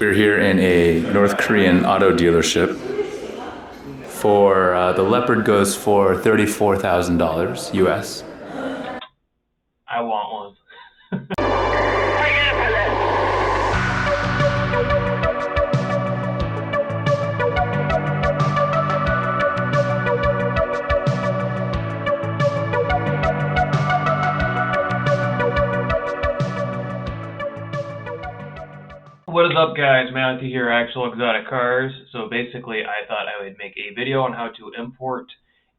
We're here in a North Korean auto dealership. The Leopard goes for $34,000 US. I want one. What is up, guys? Matthew here, Actual Exotic Cars. So basically, I thought I would make a video on how to import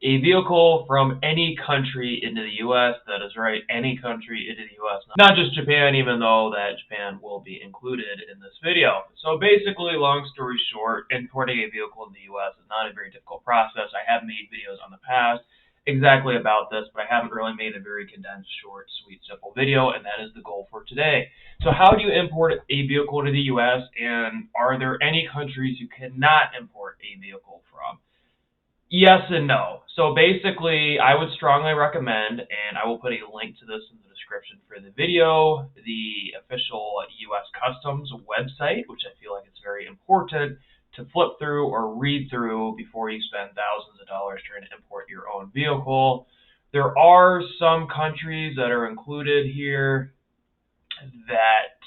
a vehicle from any country into the U.S. That is right, any country into the U.S. Not just Japan, even though that Japan will be included in this video. So basically, long story short, importing a vehicle in the U.S. is not a very difficult process. I have made videos on the past exactly about this, but I haven't really made a very condensed, short, sweet, simple video, and that is the goal for today. So how do you import a vehicle to the U.S., and are there any countries you cannot import a vehicle from? Yes and no. So basically, I would strongly recommend, and I will put a link to this in the description for the video, the official U.S. Customs website, which I feel like it's very important to flip through or read through before you spend thousands of dollars trying to import your own vehicle. There are some countries that are included here that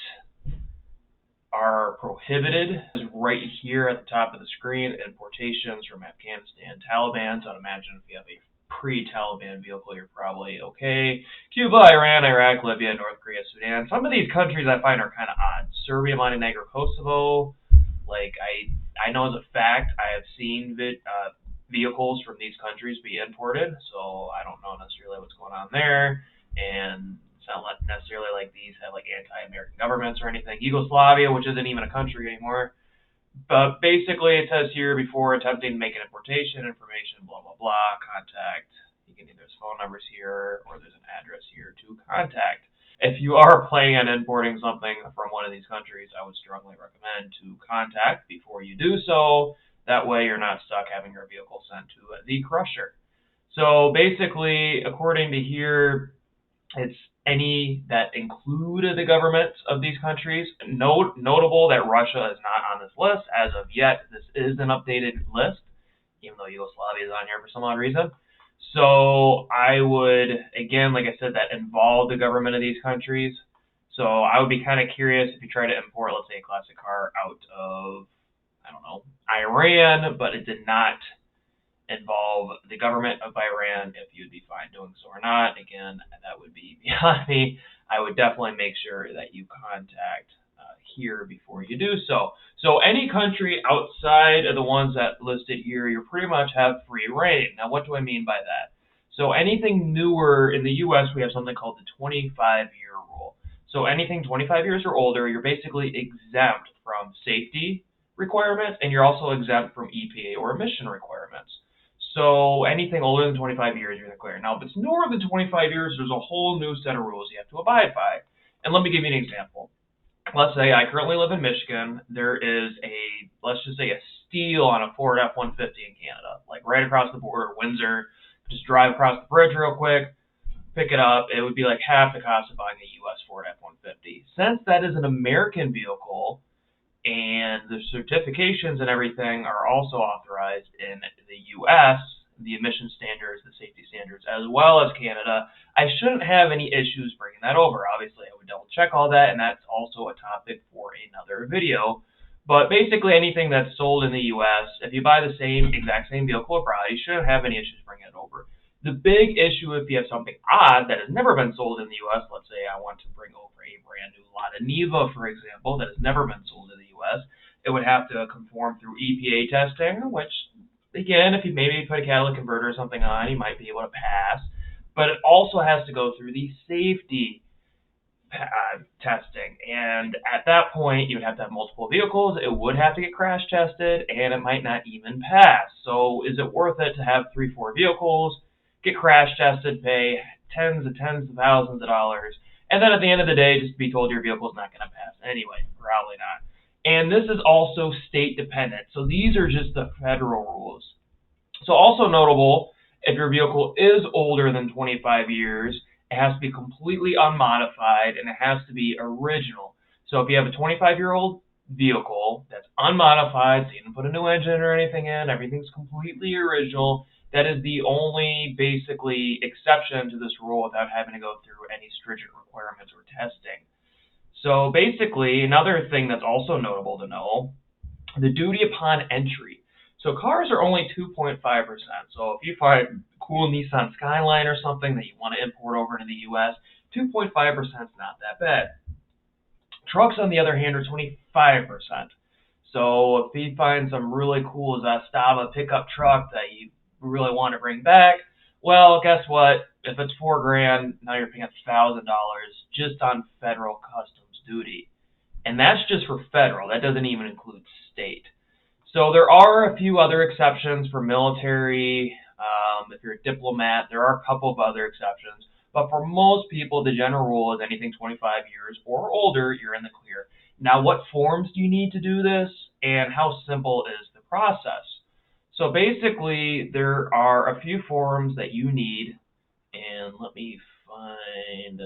are prohibited. Right here at the top of the screen, importations from Afghanistan, Taliban. So I'd imagine if you have a pre-Taliban vehicle, you're probably okay. Cuba, Iran, Iraq, Libya, North Korea, Sudan. Some of these countries I find are kind of odd. Serbia, Montenegro, Kosovo. Like I know as a fact, I have seen vehicles from these countries be imported, so I don't know necessarily what's going on there. And it's not necessarily like these have like anti-American governments or anything. Yugoslavia, which isn't even a country anymore. But basically, it says here, before attempting to make an importation, information, blah, blah, blah, contact. You can either, there's phone numbers here, or there's an address here to contact. If you are planning on importing something from one of these countries, I would strongly recommend to contact before you do so. That way you're not stuck having your vehicle sent to the crusher. So basically, according to here, it's any that include the governments of these countries. Notable that Russia is not on this list as of yet. This is an updated list, even though Yugoslavia is on here for some odd reason. So I would, again, like I said, that involve the government of these countries. So I would be kind of curious if you try to import, let's say, a classic car out of, I don't know, Iran, but it did not involve the government of Iran, if you'd be fine doing so or not. Again, that would be beyond me. I would definitely make sure that you contact here before you do so. So any country outside of the ones that listed here, you pretty much have free reign. Now, what do I mean by that? So anything newer in the U.S., we have something called the 25-year rule. So anything 25 years or older, you're basically exempt from safety requirements, and you're also exempt from EPA or emission requirements. So anything older than 25 years, you're clear. Now, if it's newer than 25 years, there's a whole new set of rules you have to abide by. And let me give you an example. Let's say I currently live in Michigan. There is let's just say a steal on a Ford F-150 in Canada, like right across the border, Windsor. Just drive across the bridge real quick, pick it up. It would be like half the cost of buying a U.S. Ford F-150. Since that is an American vehicle, and the certifications and everything are also authorized in the U.S., the emission standards, the safety standards, as well as Canada, I shouldn't have any issues bringing that over. Obviously, I would double check all that, and that's also a topic for another video. But basically, anything that's sold in the U.S., if you buy the exact same vehicle abroad, you shouldn't have any issues bringing it over. The big issue, if you have something odd that has never been sold in the U.S., let's say I want to bring over a brand new Lada Niva, for example, that has never been sold in the U.S., it would have to conform through EPA testing, which, again, if you maybe put a catalytic converter or something on, you might be able to pass. But it also has to go through the safety testing. And at that point, you would have to have multiple vehicles. It would have to get crash tested, and it might not even pass. So is it worth it to have 3-4 vehicles, get crash tested, pay tens of thousands of dollars, and then at the end of the day, just be told your vehicle is not going to pass anyway? Probably not. And this is also state dependent. So these are just the federal rules. So also notable, if your vehicle is older than 25 years, it has to be completely unmodified, and it has to be original. So if you have a 25-year-old vehicle that's unmodified, so you didn't put a new engine or anything in, everything's completely original, that is the only basically exception to this rule without having to go through any stringent requirements or testing. So basically, another thing that's also notable to know, the duty upon entry. So cars are only 2.5%. So if you find a cool Nissan Skyline or something that you want to import over to the US, 2.5% is not that bad. Trucks, on the other hand, are 25%. So if you find some really cool Zastava pickup truck that you really want to bring back, well, guess what? If it's $4,000, now you're paying $1,000 just on federal customs duty. And that's just for federal. That doesn't even include state. So there are a few other exceptions for military. If you're a diplomat, there are a couple of other exceptions. But for most people, the general rule is anything 25 years or older, you're in the clear. Now, what forms do you need to do this, and how simple is the process? So basically, there are a few forms that you need, and let me find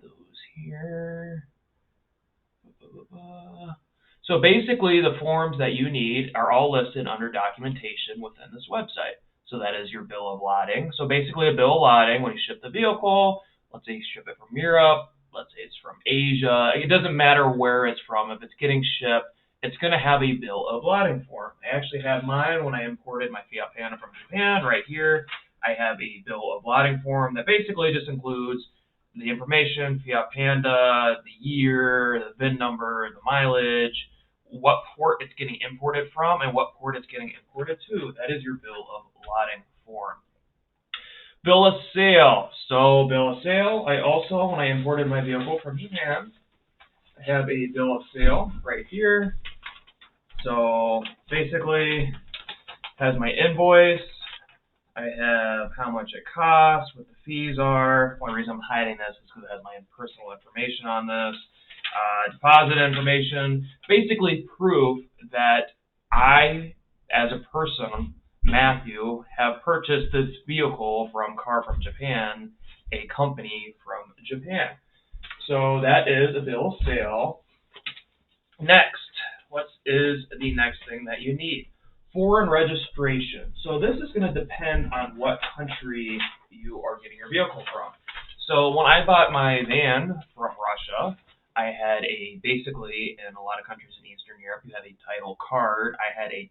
those here. So basically, the forms that you need are all listed under documentation within this website. So that is your bill of lading. So basically, a bill of lading, when you ship the vehicle, let's say you ship it from Europe, let's say it's from Asia, it doesn't matter where it's from. If it's getting shipped, it's going to have a bill of lading form. I actually have mine when I imported my Fiat Panda from Japan right here. I have a bill of lading form that basically just includes the information, Fiat Panda, the year, the VIN number, the mileage, what port it's getting imported from, and what port it's getting imported to. That is your bill of lading form. Bill of sale. So bill of sale, I also, when I imported my vehicle from Japan, I have a bill of sale right here. So basically, has my invoice. I have how much it costs, what the fees are. One reason I'm hiding this is because it has my personal information on this. Deposit information, basically proof that I, as a person, Matthew, have purchased this vehicle from Car from Japan, a company from Japan. So that is a bill of sale. Next, what is the next thing that you need? Foreign registration. So this is going to depend on what country you are getting your vehicle from. So when I bought my van from Russia, I had basically, in a lot of countries in Eastern Europe, you have a title card. I had a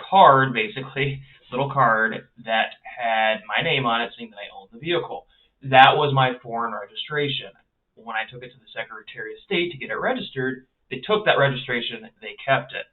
card, basically, little card that had my name on it saying that I owned the vehicle. That was my foreign registration. When I took it to the Secretary of State to get it registered, they took that registration, they kept it.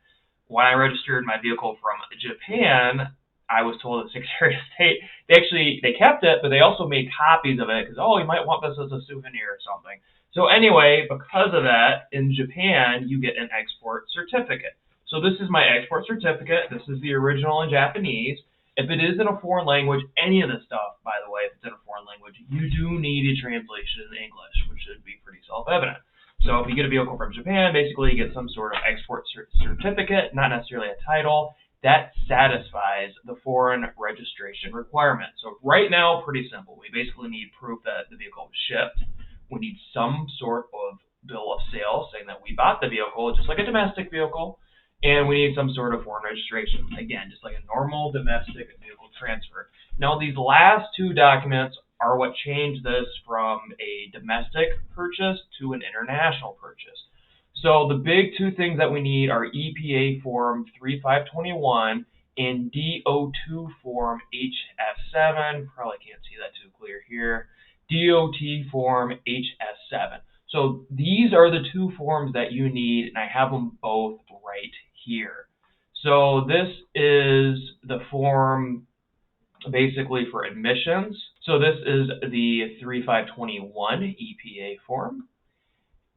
When I registered my vehicle from Japan, I was told the Secretary of State, they kept it, but they also made copies of it because, oh, you might want this as a souvenir or something. So anyway, because of that, in Japan, you get an export certificate. So this is my export certificate. This is the original in Japanese. If it is in a foreign language, any of this stuff, by the way, if it's in a foreign language, you do need a translation in English, which should be pretty self-evident. So if you get a vehicle from Japan, basically you get some sort of export certificate, not necessarily a title, that satisfies the foreign registration requirement. So right now, pretty simple. We basically need proof that the vehicle was shipped. We need some sort of bill of sale saying that we bought the vehicle, just like a domestic vehicle, and we need some sort of foreign registration. Again, just like a normal domestic vehicle transfer. Now, these last two documents are what changed this from a domestic purchase to an international purchase. So the big two things that we need are EPA Form 3521 and DO2 Form HS7. Probably can't see that too clear here. DOT Form HS7. So these are the two forms that you need, and I have them both right here. So this is the form basically for admissions. So this is the 3521 EPA form.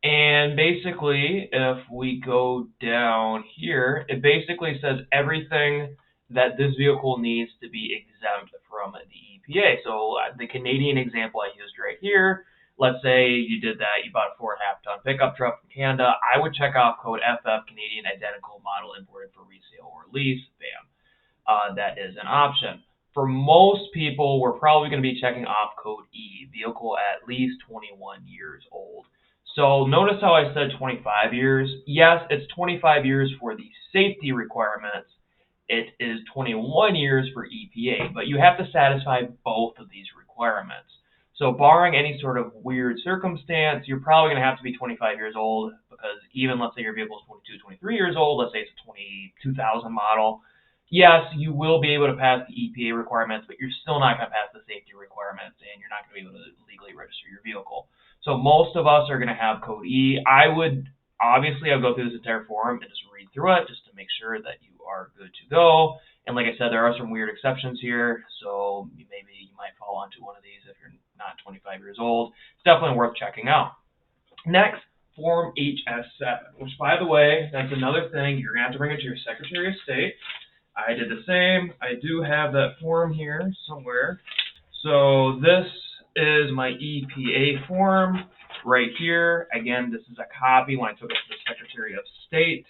And basically, if we go down here, it basically says everything that this vehicle needs to be exempt from the EPA. So the Canadian example I used right here, let's say you did that, you bought a 4.5-ton pickup truck from Canada, I would check off code FF, Canadian identical model imported for resale or lease, bam. That is an option. For most people, we're probably going to be checking off code E, vehicle at least 21 years old. So notice how I said 25 years. Yes, it's 25 years for the safety requirements. It is 21 years for EPA, but you have to satisfy both of these requirements. So barring any sort of weird circumstance, you're probably going to have to be 25 years old, because even let's say your vehicle is 22, 23 years old, let's say it's a 2000 model. Yes, you will be able to pass the EPA requirements, but you're still not going to pass the safety requirements, and you're not going to be able to legally register your vehicle. So most of us are going to have code E. I'll go through this entire form and just read through it just to make sure that you are good to go. And like I said, there are some weird exceptions here, so maybe you might fall onto one of these if you're not 25 years old. It's definitely worth checking out. Next, Form HS7, which, by the way, that's another thing. You're going to have to bring it to your Secretary of State. I did the same. I do have that form here somewhere. So this is my EPA form right here. Again, this is a copy when I took it to the Secretary of State.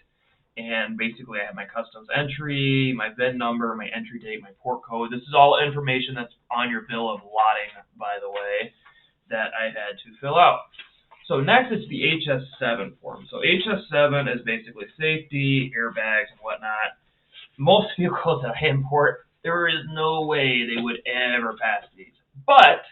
And basically I have my customs entry, my VIN number, my entry date, my port code. This is all information that's on your bill of lading, by the way, that I had to fill out. So next is the HS7 form. So HS7 is basically safety, airbags, and whatnot. Most vehicles that I import, there is no way they would ever pass these. But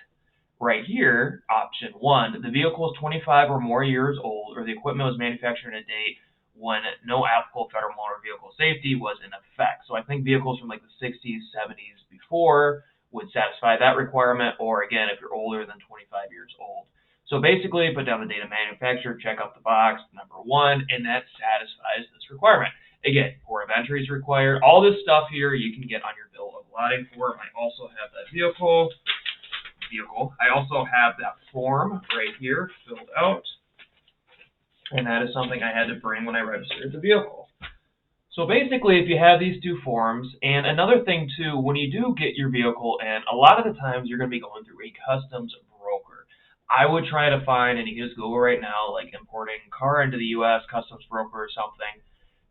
right here, option 1, the vehicle is 25 or more years old, or the equipment was manufactured in a date when no applicable federal motor vehicle safety was in effect. So I think vehicles from like the 60s, 70s before would satisfy that requirement, or again, if you're older than 25 years old. So basically, put down the date of manufacture, check off the box, number 1, and that satisfies this requirement. Again, port of entry is required. All this stuff here you can get on your bill of lading form. I also have that vehicle. I also have that form right here filled out, and that is something I had to bring when I registered the vehicle. So basically, if you have these two forms, and another thing too, when you do get your vehicle in, a lot of the times you're going to be going through a customs broker. I would try to find, and you can just Google right now, like importing car into the U.S., customs broker or something.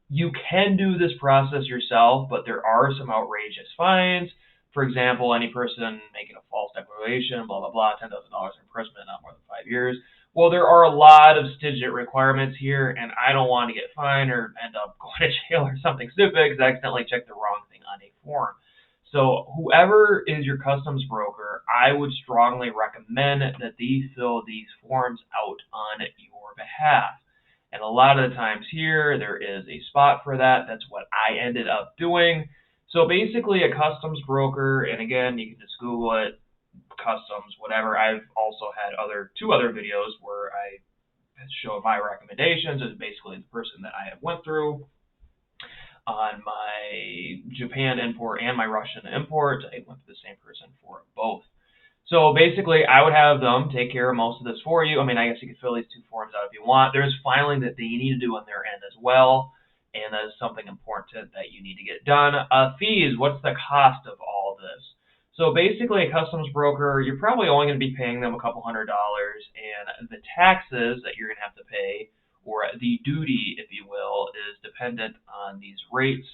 You can do this process yourself, but there are some outrageous fines. For example, any person making a false declaration, blah, blah, blah, $10,000 imprisonment, not more than 5 years. Well, there are a lot of stringent requirements here, and I don't want to get fined or end up going to jail or something stupid because I accidentally checked the wrong thing on a form. So whoever is your customs broker, I would strongly recommend that they fill these forms out on your behalf. And a lot of the times here, there is a spot for that. That's what I ended up doing. So basically a customs broker, and again, you can just Google it, customs, whatever. I've also had two other videos where I show my recommendations as basically the person that I have went through on my Japan import and my Russian import. I went through the same person for both. So basically, I would have them take care of most of this for you. I mean, I guess you could fill these two forms out if you want. There's filing that they need to do on their end as well, and that is something important that you need to get done. Fees, what's the cost of all this? So basically, a customs broker, you're probably only going to be paying them a couple $100, and the taxes that you're going to have to pay, or the duty, if you will, is dependent on these rates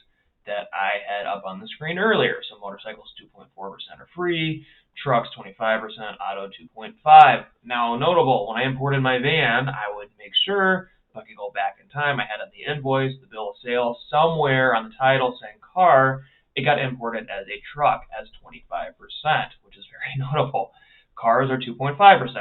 that I had up on the screen earlier. So motorcycles 2.4% are free, trucks 25%, auto 2.5%. Now notable, when I imported my van, I would make sure, if I could go back in time, I had on the invoice, the bill of sale, somewhere on the title saying car, it got imported as a truck as 25%, which is very notable. Cars are 2.5%,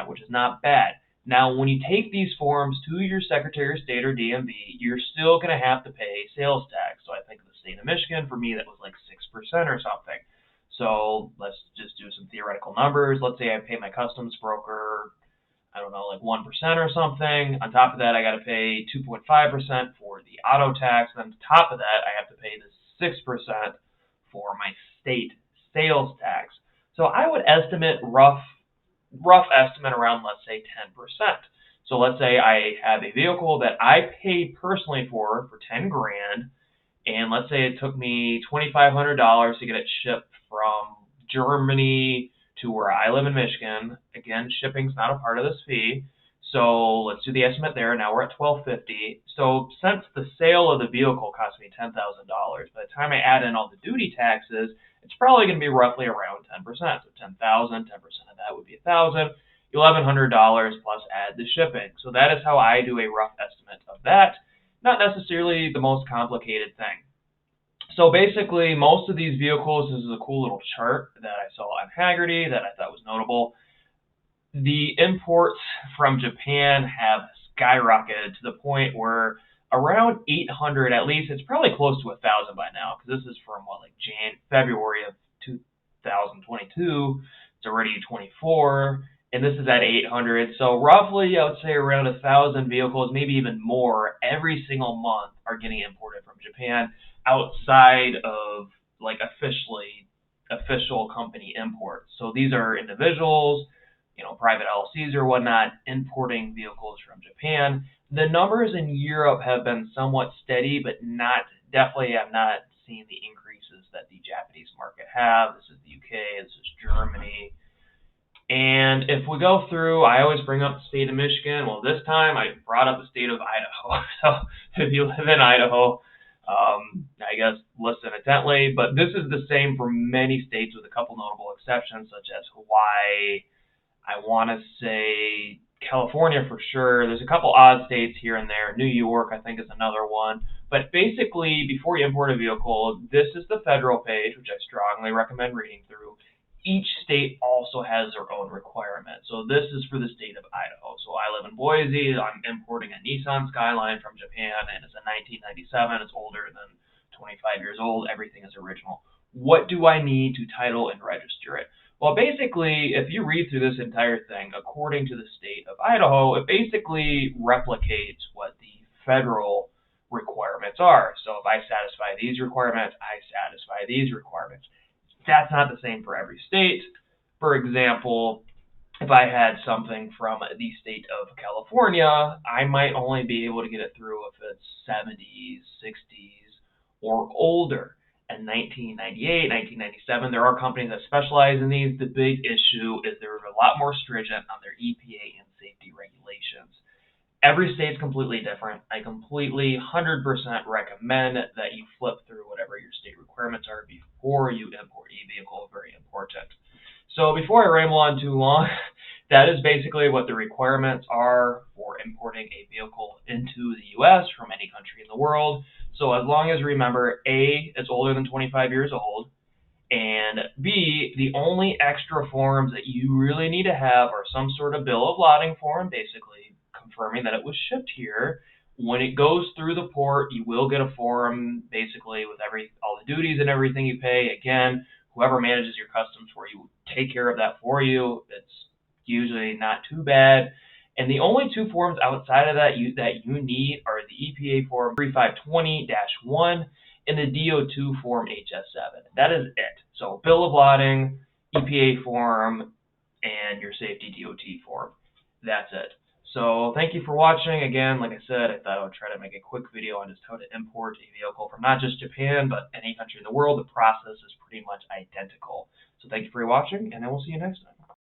which is not bad. Now, when you take these forms to your Secretary of State or DMV, you're still going to have to pay sales tax. So I think in the state of Michigan, for me, that was like 6% or something. So let's just do some theoretical numbers. Let's say I pay my customs broker, I don't know, like 1% or something. On top of that, I got to pay 2.5% for the auto tax. And on top of that, I have to pay this 6% for my state sales tax. So I would estimate rough estimate around, let's say, 10%. So let's say I have a vehicle that I paid personally for 10 grand, and let's say it took me $2,500 to get it shipped from Germany to where I live in Michigan. Again, shipping's not a part of this fee. So let's do the estimate there. Now we're at $1,250. So since the sale of the vehicle cost me $10,000, by the time I add in all the duty taxes, it's probably going to be roughly around 10%. So 10,000, 10% of that would be 1,000. $1,100 plus add the shipping. So that is how I do a rough estimate of that. Not necessarily the most complicated thing. So basically, most of these vehicles, this is a cool little chart that I saw on Hagerty that I thought was notable. The imports from Japan have skyrocketed to the point where around 800, at least, it's probably close to 1,000 by now, because this is from February of 2022. It's already 24, and this is at 800. So roughly, I would say around 1,000 vehicles, maybe even more, every single month are getting imported from Japan outside of official company imports. So these are individuals, private LLCs or whatnot, importing vehicles from Japan. The numbers in Europe have been somewhat steady, but definitely have not seen the increases that the Japanese market have. This is the UK, this is Germany. And if we go through, I always bring up the state of Michigan. Well, this time I brought up the state of Idaho. So if you live in Idaho, I guess listen intently. But this is the same for many states with a couple notable exceptions, such as Hawaii. I want to say California for sure. There's a couple odd states here and there. New York, I think, is another one. But basically, before you import a vehicle, this is the federal page, which I strongly recommend reading through. Each state also has their own requirements. So this is for the state of Idaho. So I live in Boise. I'm importing a Nissan Skyline from Japan, and it's a 1997. It's older than 25 years old. Everything is original. What do I need to title and register it? Well, basically, if you read through this entire thing, according to the state of Idaho, it basically replicates what the federal requirements are. So if I satisfy these requirements, I satisfy these requirements. That's not the same for every state. For example, if I had something from the state of California, I might only be able to get it through if it's 70s, 60s, or older. In 1998, 1997, there are companies that specialize in these. The big issue is they're a lot more stringent on their EPA and safety regulations. Every state's completely different. I completely 100% recommend that you flip through whatever your state requirements are before you import a vehicle. Very important. So before I ramble on too long, that is basically what the requirements are for importing a vehicle into the U.S. from any country in the world. So as long as remember, A, it's older than 25 years old, and B, the only extra forms that you really need to have are some sort of bill of lading form, basically confirming that it was shipped here. When it goes through the port, you will get a form basically with all the duties and everything you pay. Again, whoever manages your customs for you will take care of that for you. It's usually not too bad. And the only two forms outside of that you need are the EPA form 3520-1 and the DO2 form HS7. That is it. So bill of lading, EPA form, and your safety DOT form. That's it. So thank you for watching. Again, like I said, I thought I would try to make a quick video on just how to import a vehicle from not just Japan, but any country in the world. The process is pretty much identical. So thank you for watching, and I will see you next time.